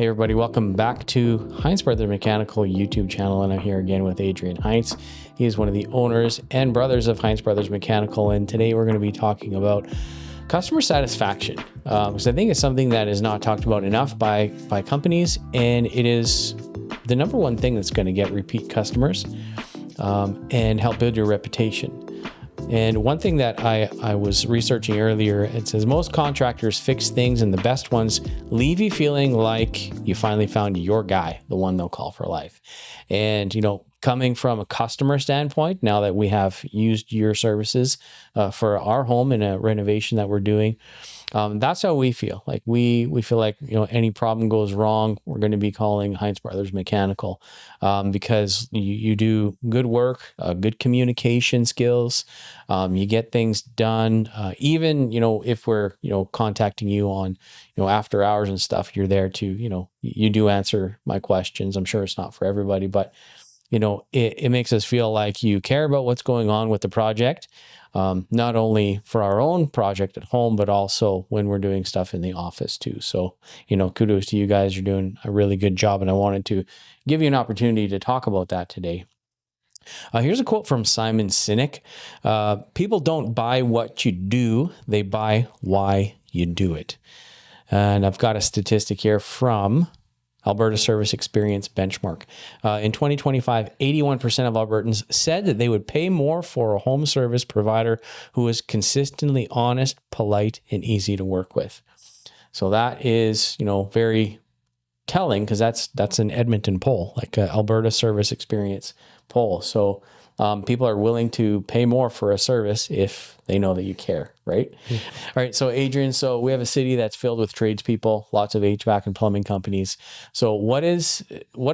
Hey everybody, welcome back to Hinse Brothers Mechanical YouTube channel, and I'm here again with Adrian Hinse. He is one of the owners and brothers of Hinse Brothers Mechanical, and today we're going to be talking about customer satisfaction, because I think it's something that is not talked about enough by companies, and it is the number one thing that's going to get repeat customers and help build your reputation. And one thing that I was researching earlier, it says most contractors fix things and the best ones leave you feeling like you finally found your guy, the one they'll call for life. And, you know, coming from a customer standpoint, now that we have used your services for our home in a renovation that we're doing, that's how we feel. Like we feel like, you know, any problem goes wrong, we're going to be calling Hinse Brothers Mechanical, because you do good work, good communication skills. You get things done. Even, you know, if we're, you know, contacting you on, you know, after hours and stuff, you're there to, you know, you do answer my questions. I'm sure it's not for everybody, but you know, it makes us feel like you care about what's going on with the project. Not only for our own project at home, but also when we're doing stuff in the office too. So, you know, kudos to you guys. You're doing a really good job. And I wanted to give you an opportunity to talk about that today. Here's a quote from Simon Sinek. People don't buy what you do, they buy why you do it. And I've got a statistic here from Alberta Service Experience Benchmark. In 2025, 81% of Albertans said that they would pay more for a home service provider who is consistently honest, polite, and easy to work with. So that is, you know, very telling, because that's an Edmonton poll, like a Alberta Service Experience poll. So people are willing to pay more for a service if they know that you care, right? Mm-hmm. All right, so Adrian, so we have a city that's filled with tradespeople, lots of HVAC and plumbing companies. So what is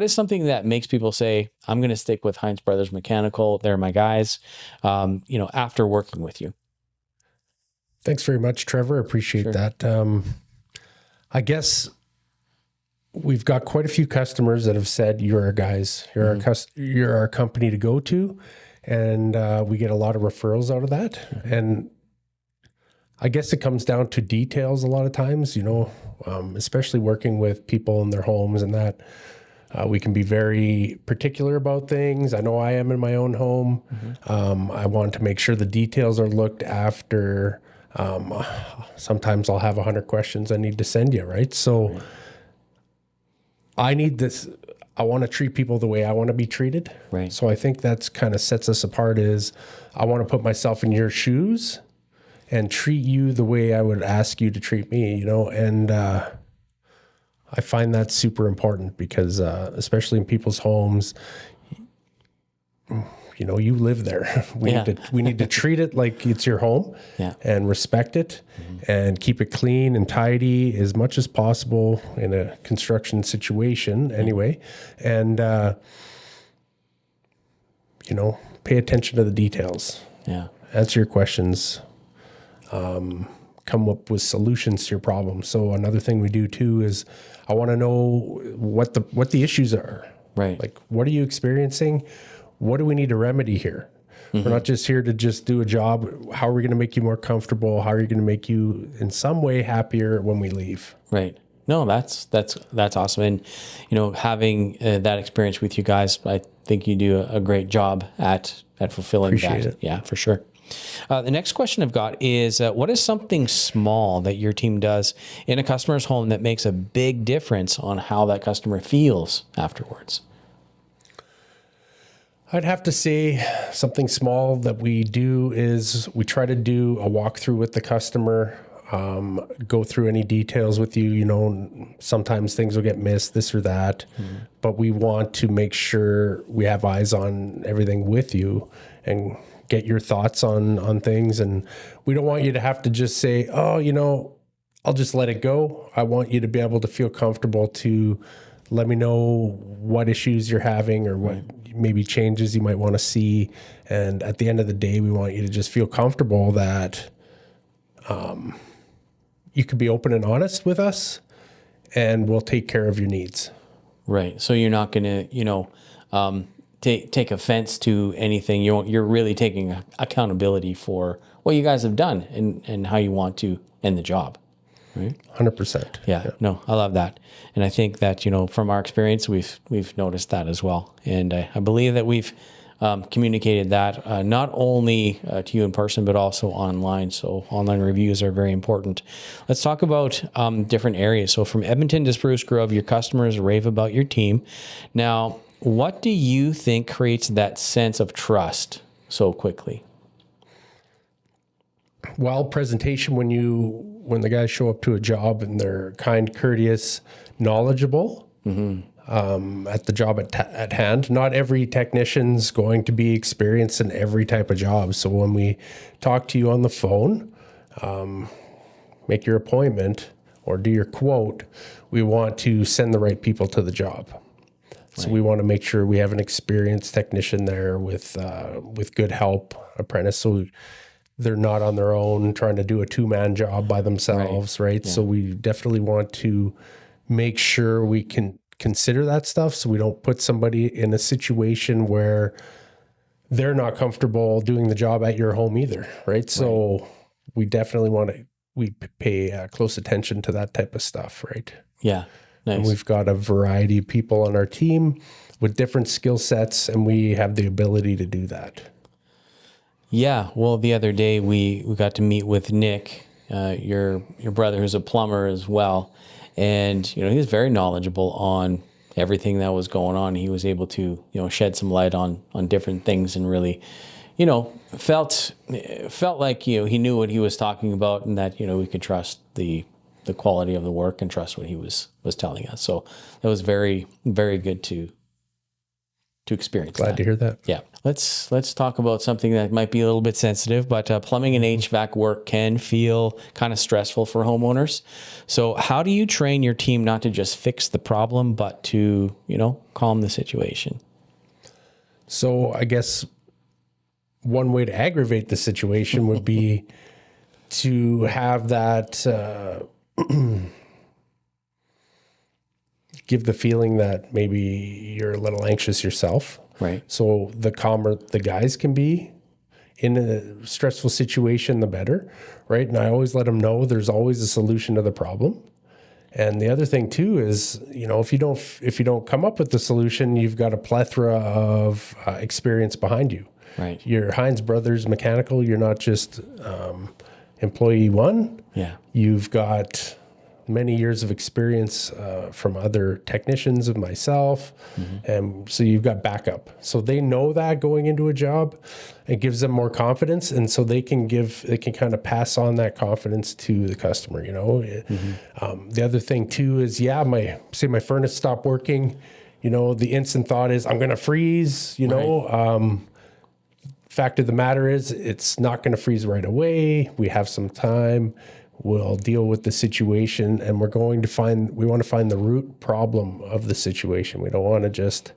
something that makes people say, I'm going to stick with Hinse Brothers Mechanical, they're my guys, you know, after working with you? Thanks very much, Trevor. Appreciate that. I guess we've got quite a few customers that have said, you're our guys, you're our company to go to. And we get a lot of referrals out of that. And I guess it comes down to details a lot of times, you know, especially working with people in their homes and that. We can be very particular about things. I know I am in my own home. I want to make sure the details are looked after. Sometimes I'll have 100 questions I need to send you, right? So I need this. I want to treat people the way I want to be treated. Right. So I think that's kind of sets us apart is I want to put myself in your shoes and treat you the way I would ask you to treat me, you know, and I find that super important because especially in people's homes, you know, you live there. We need to treat it like it's your home and respect it and keep it clean and tidy as much as possible in a construction situation anyway. And, you know, pay attention to the details. Yeah. Answer your questions. Come up with solutions to your problems. So another thing we do too is I want to know what the issues are. Right. Like, what are you experiencing? What do we need to remedy here? We're not just here to just do a job. How are we going to make you more comfortable? How are you going to make you in some way happier when we leave? Right. No, that's awesome. And, you know, having that experience with you guys, I think you do a great job at fulfilling Appreciate that. it. Yeah, for sure. The next question I've got is, what is something small that your team does in a customer's home that makes a big difference on how that customer feels afterwards? I'd have to say something small that we do is we try to do a walkthrough with the customer, go through any details with you. You know, sometimes things will get missed, this or that, but we want to make sure we have eyes on everything with you and get your thoughts on things. And we don't want you to have to just say, oh, you know, I'll just let it go. I want you to be able to feel comfortable to let me know what issues you're having or what maybe changes you might want to see. And at the end of the day, we want you to just feel comfortable that you could be open and honest with us and we'll take care of your needs. Right. So you're not going to, you know, take offense to anything. You're really taking accountability for what you guys have done and how you want to end the job. right? 100%. Yeah, no, I love that. And I think that, from our experience, we've noticed that as well. And I believe that we've communicated that not only to you in person, but also online. So online reviews are very important. Let's talk about different areas. So from Edmonton to Spruce Grove, your customers rave about your team. Now, what do you think creates that sense of trust so quickly? Well, presentation, when the guys show up to a job and they're kind, courteous, knowledgeable at the job at hand. Not every technician's going to be experienced in every type of job. So when we talk to you on the phone, make your appointment or do your quote, we want to send the right people to the job. So we want to make sure we have an experienced technician there with good help, apprentice. So they're not on their own trying to do a 2-man job by themselves, right? Yeah. So we definitely want to make sure we can consider that stuff so we don't put somebody in a situation where they're not comfortable doing the job at your home either, right? So we definitely we pay close attention to that type of stuff, right? Yeah. Nice. And we've got a variety of people on our team with different skill sets, and we have the ability to do that. Yeah. Well, the other day we got to meet with Nick, your brother, who's a plumber as well. And, he was very knowledgeable on everything that was going on. He was able to, shed some light on different things and really, felt like, he knew what he was talking about and that, we could trust the quality of the work and trust what he was telling us. So that was very, very good to experience. Glad to hear that. Yeah. Let's talk about something that might be a little bit sensitive, but plumbing and HVAC work can feel kind of stressful for homeowners. So how do you train your team not to just fix the problem, but to, calm the situation? So I guess one way to aggravate the situation would be to have that, give the feeling that maybe you're a little anxious yourself. Right. So the calmer the guys can be in a stressful situation, the better, right? And I always let them know there's always a solution to the problem. And the other thing too is, if you don't come up with the solution, you've got a plethora of experience behind you. Right. You're Hinse Brothers Mechanical. You're not just employee one. Yeah. You've got many years of experience from other technicians and myself. And so you've got backup. So they know that going into a job, it gives them more confidence. And so they can kind of pass on that confidence to the customer, The other thing too is, my furnace stopped working, the instant thought is I'm going to freeze, fact of the matter is it's not going to freeze right away. We have some time. We'll deal with the situation, and we want to find the root problem of the situation. We don't want to just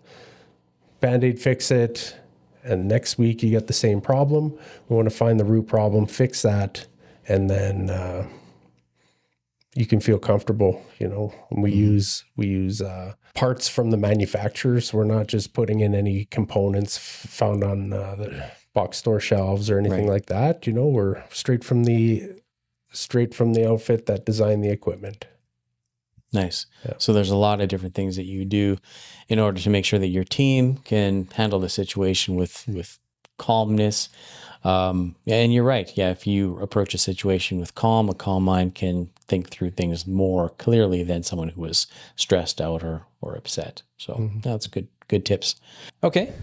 Band-Aid fix it, and next week you get the same problem. We want to find the root problem, fix that, and then you can feel comfortable. When we use parts from the manufacturers. We're not just putting in any components found on the box store shelves or anything like that. We're straight from the outfit that designed the equipment. Nice. Yeah. So there's a lot of different things that you do in order to make sure that your team can handle the situation with calmness. And you're right. Yeah. If you approach a situation with a calm mind can think through things more clearly than someone who was stressed out or upset. So that's good tips. Okay.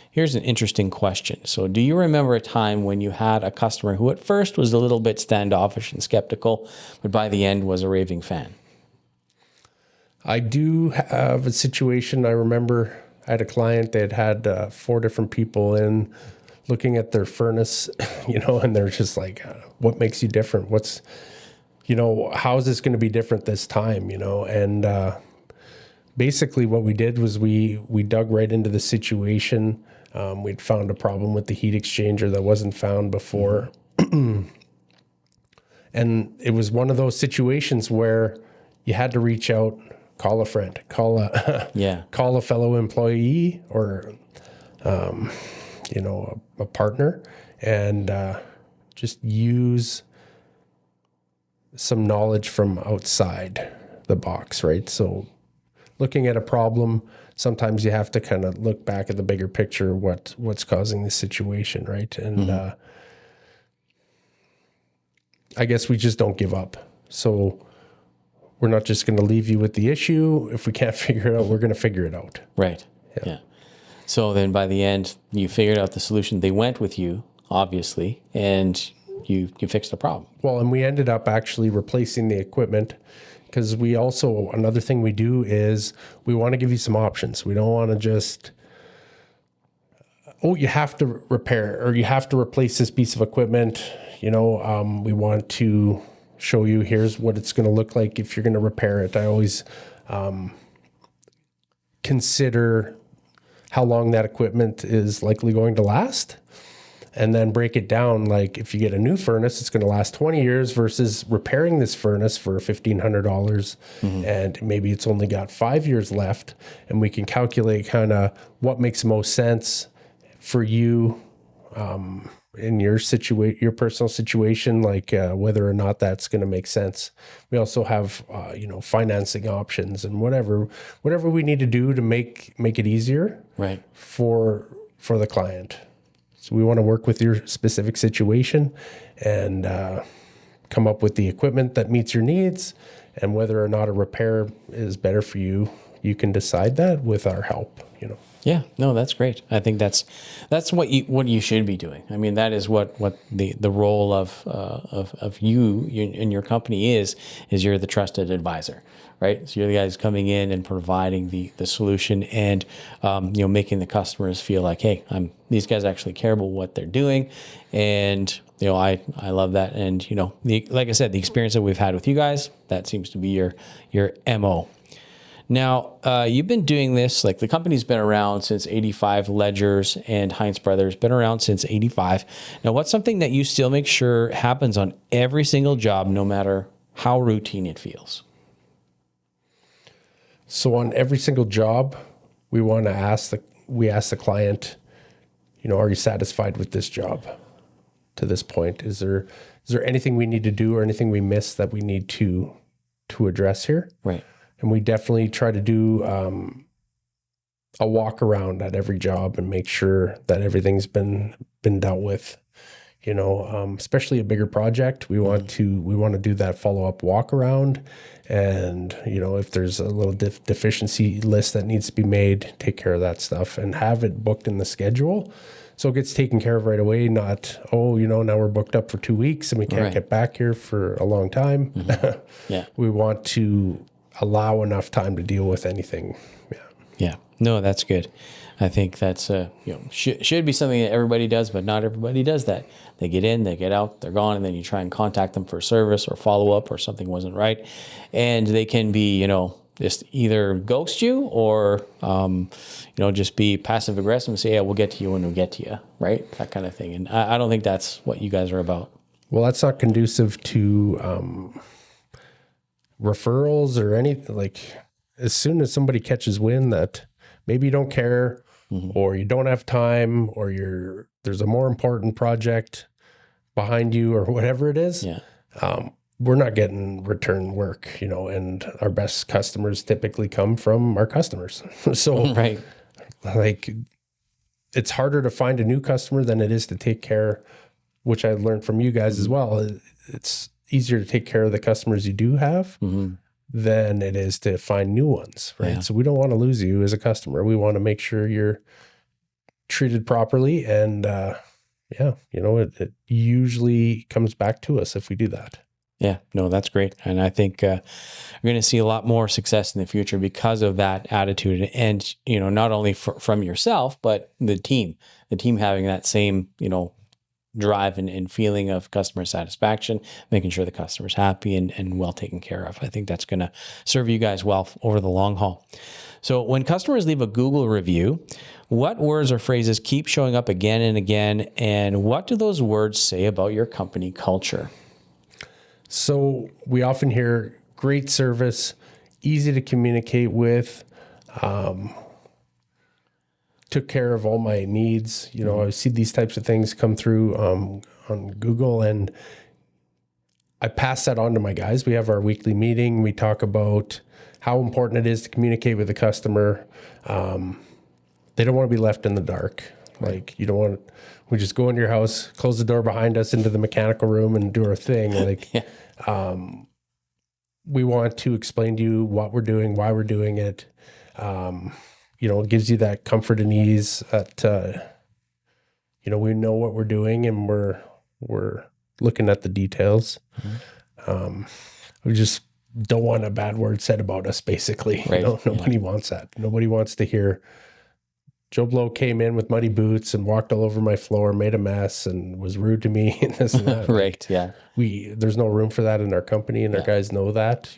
Here's an interesting question. So do you remember a time when you had a customer who at first was a little bit standoffish and skeptical, but by the end was a raving fan? I do have a situation. I remember I had a client that had 4 different people in looking at their furnace, and they're just like, what makes you different? How is this going to be different this time? And basically what we did was we dug right into the situation. We'd found a problem with the heat exchanger that wasn't found before. And it was one of those situations where you had to reach out, call a friend, call a fellow employee or, a partner, and just use some knowledge from outside the box, right? So looking at a problem, sometimes you have to kind of look back at the bigger picture, what's causing the situation, right? And I guess we just don't give up. So we're not just going to leave you with the issue. If we can't figure it out, we're going to figure it out. Right. Yeah. So then by the end, you figured out the solution. They went with you, obviously, and you fixed the problem. Well, and we ended up actually replacing the equipment, because we also, another thing we do is we want to give you some options. We don't want to just, you have to repair or you have to replace this piece of equipment. We want to show you, here's what it's going to look like if you're going to repair it. I always consider how long that equipment is likely going to last, and then break it down. Like if you get a new furnace, it's going to last 20 years versus repairing this furnace for $1,500. And maybe it's only got 5 years left, and we can calculate kind of what makes the most sense for you in your personal situation, like whether or not that's going to make sense. We also have, financing options and whatever we need to do to make it easier, right, for the client. So we want to work with your specific situation and come up with the equipment that meets your needs, and whether or not a repair is better for you, you can decide that with our help, Yeah, no, that's great. I think that's what you should be doing. I mean, that is what the role of you in your company is you're the trusted advisor, right? So you're the guys coming in and providing the solution, and making the customers feel like, hey, these guys actually care about what they're doing, and I love that. And like I said, the experience that we've had with you guys, that seems to be your MO. Now, you've been doing this, like the company's been around since 85, Ledgers and Hinse Brothers, been around since 85. Now, what's something that you still make sure happens on every single job, no matter how routine it feels? So on every single job, we ask the client, are you satisfied with this job to this point? Is there anything we need to do or anything we missed that we need to address here? Right. And we definitely try to do a walk around at every job and make sure that everything's been dealt with. Especially a bigger project, we want to do that follow-up walk around, and if there's a little deficiency list that needs to be made, take care of that stuff and have it booked in the schedule so it gets taken care of right away. Not now we're booked up for 2 weeks and we can't get back here for a long time. Yeah. We want to allow enough time to deal with anything. Yeah. No, that's good. I think that's should be something that everybody does, but not everybody does that. They get in, they get out, they're gone, and then you try and contact them for service or follow up or something wasn't right, and they can be just either ghost you or just be passive aggressive and say, yeah, we'll get to you when we get to you, right? That kind of thing. And I don't think that's what you guys are about. Well, that's not conducive to referrals or anything. Like, as soon as somebody catches wind that maybe you don't care, or you don't have time, or there's a more important project behind you, or whatever it is, we're not getting return work, and our best customers typically come from our customers. So right. Like, it's harder to find a new customer than it is to take care, which I learned from you guys as well. It's easier to take care of the customers you do have than it is to find new ones, right? Yeah. So we don't want to lose you as a customer. We want to make sure you're treated properly, and it usually comes back to us if we do that. Yeah, no, that's great. And I think we're going to see a lot more success in the future because of that attitude. And, not only from yourself, but the team having that same, drive and feeling of customer satisfaction, making sure the customer's happy and well taken care of. I think that's going to serve you guys well over the long haul. So when customers leave a Google review, what words or phrases keep showing up again and again? And what do those words say about your company culture? So we often hear great service, easy to communicate with, took care of all my needs. I see these types of things come through on Google, and I pass that on to my guys. We have our weekly meeting. We talk about how important it is to communicate with the customer. They don't want to be left in the dark. Like, you don't want, we just go into your house, close the door behind us into the mechanical room and do our thing. Like, we want to explain to you what we're doing, why we're doing it. It gives you that comfort and ease that, we know what we're doing and we're looking at the details. We just don't want a bad word said about us, basically. Right. Nobody wants that. Nobody wants to hear Joe Blow came in with muddy boots and walked all over my floor, made a mess, and was rude to me and this and that. Right. Yeah. There's no room for that in our company, and our guys know that,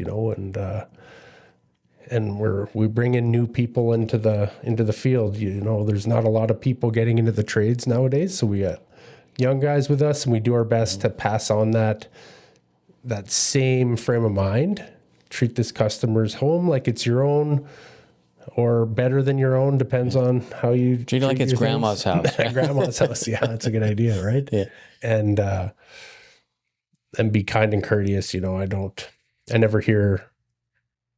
and we bring in new people into the field. There's not a lot of people getting into the trades nowadays, so we got young guys with us, and we do our best to pass on that same frame of mind. Treat this customer's home like it's your own, or better than your own, depends on how you treat it like it's grandma's house. Grandma's house. Yeah, that's a good idea, right? Yeah. And be kind and courteous. I never hear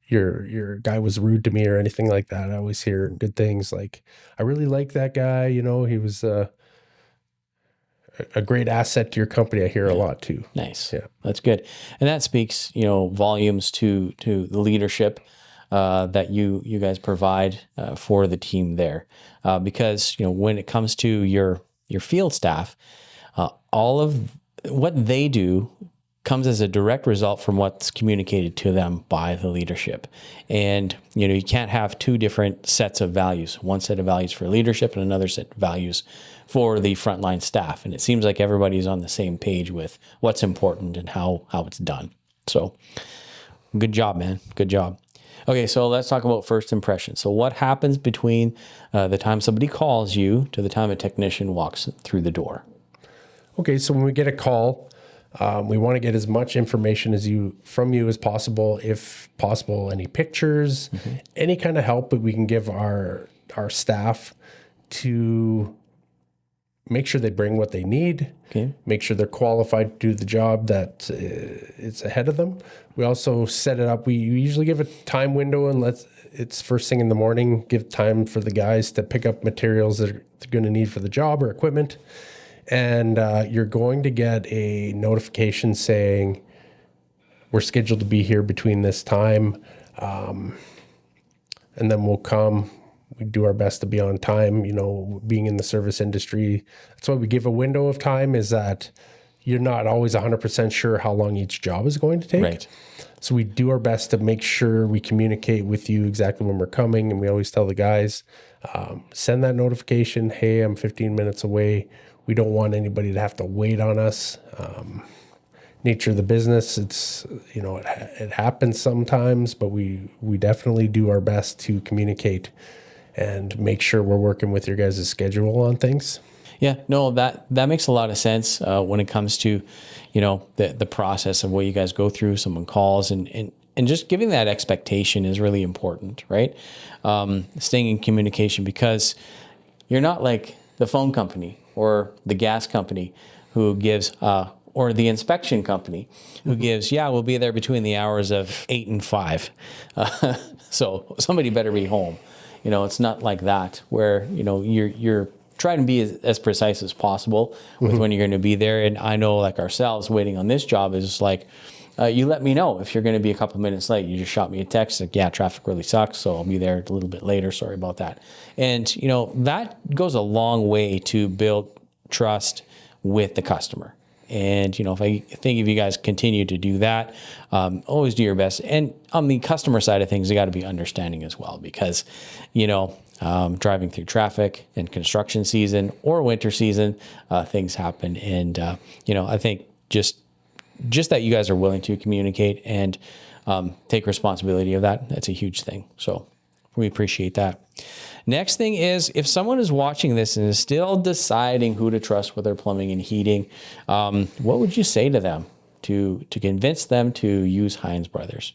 your guy was rude to me or anything like that. I always hear good things. Like, I really like that guy. He was a great asset to your company. I hear a lot too. Nice. Yeah, that's good. And that speaks, volumes to the leadership that you guys provide for the team there, because when it comes to your field staff, all of what they do comes as a direct result from what's communicated to them by the leadership. And you can't have two different sets of values, one set of values for leadership and another set of values for the frontline staff. And it seems like everybody's on the same page with what's important and how it's done. So good job, man. Good job. Okay, so let's talk about first impression. So what happens between the time somebody calls you to the time a technician walks through the door? Okay, so when we get a call, we want to get as much information from you as possible. If possible, any pictures, any kind of help that we can give our staff to make sure they bring what they need, make sure they're qualified to do the job that is ahead of them. We also set it up. We usually give a time window and it's first thing in the morning, give time for the guys to pick up materials that they're going to need for the job or equipment. And you're going to get a notification saying, we're scheduled to be here between this time. And then we'll come. We do our best to be on time, being in the service industry. That's why we give a window of time, is that you're not always 100% sure how long each job is going to take. Right. So we do our best to make sure we communicate with you exactly when we're coming. And we always tell the guys, send that notification. Hey, I'm 15 minutes away. We don't want anybody to have to wait on us. Nature of the business, it's, it happens sometimes, but we definitely do our best to communicate and make sure we're working with your guys' schedule on things. Yeah, no, that makes a lot of sense when it comes to, the process of what you guys go through. Someone calls and just giving that expectation is really important, right? Staying in communication, because you're not like the phone company or the gas company who gives, or the inspection company who gives, we'll be there between the hours of 8 and 5. So somebody better be home. It's not like that, where, you're trying to be as precise as possible with when you're going to be there. And I know, like ourselves, waiting on this job is like, you let me know if you're going to be a couple minutes late. You just shot me a text like, traffic really sucks, so I'll be there a little bit later. Sorry about that. And, that goes a long way to build trust with the customer. And, I think if you guys continue to do that, always do your best. And on the customer side of things, you got to be understanding as well, because, driving through traffic and construction season or winter season, things happen. And, I think just that you guys are willing to communicate and take responsibility of that, that's a huge thing. So we appreciate that. Next thing is, if someone is watching this and is still deciding who to trust with their plumbing and heating, what would you say to them to convince them to use Hinse Brothers?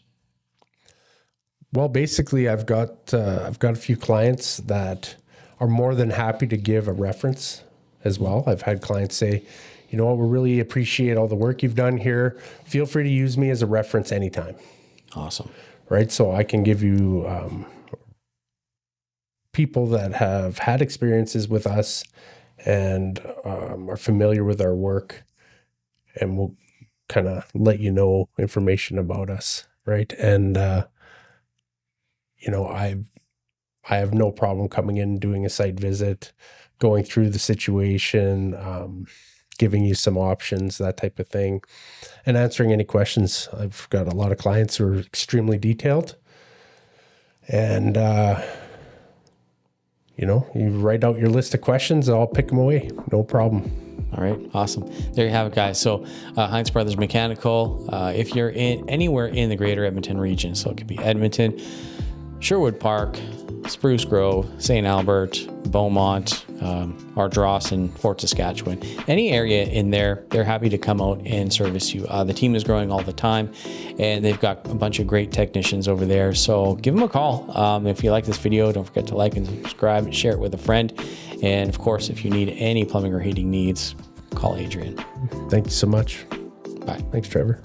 Well, basically, I've got a few clients that are more than happy to give a reference as well. I've had clients say, you know what, we really appreciate all the work you've done here. Feel free to use me as a reference anytime. Awesome. Right? So I can give you people that have had experiences with us and are familiar with our work, and we'll kind of let you know information about us, right? And you know, I have no problem coming in, doing a site visit, going through the situation, giving you some options, that type of thing, and answering any questions. I've got a lot of clients who are extremely detailed, and you know, you write out your list of questions, I'll pick them away. No problem. All right. Awesome. There you have it, guys. So Hinse Brothers Mechanical, if you're anywhere in the greater Edmonton region, so it could be Edmonton, Sherwood Park, Spruce Grove, St. Albert, Beaumont, Ardross, and Fort Saskatchewan. Any area in there, they're happy to come out and service you. The team is growing all the time, and they've got a bunch of great technicians over there. So give them a call. If you like this video, don't forget to like and subscribe and share it with a friend. And of course, if you need any plumbing or heating needs, call Adrian. Thank you so much. Bye. Thanks, Trevor.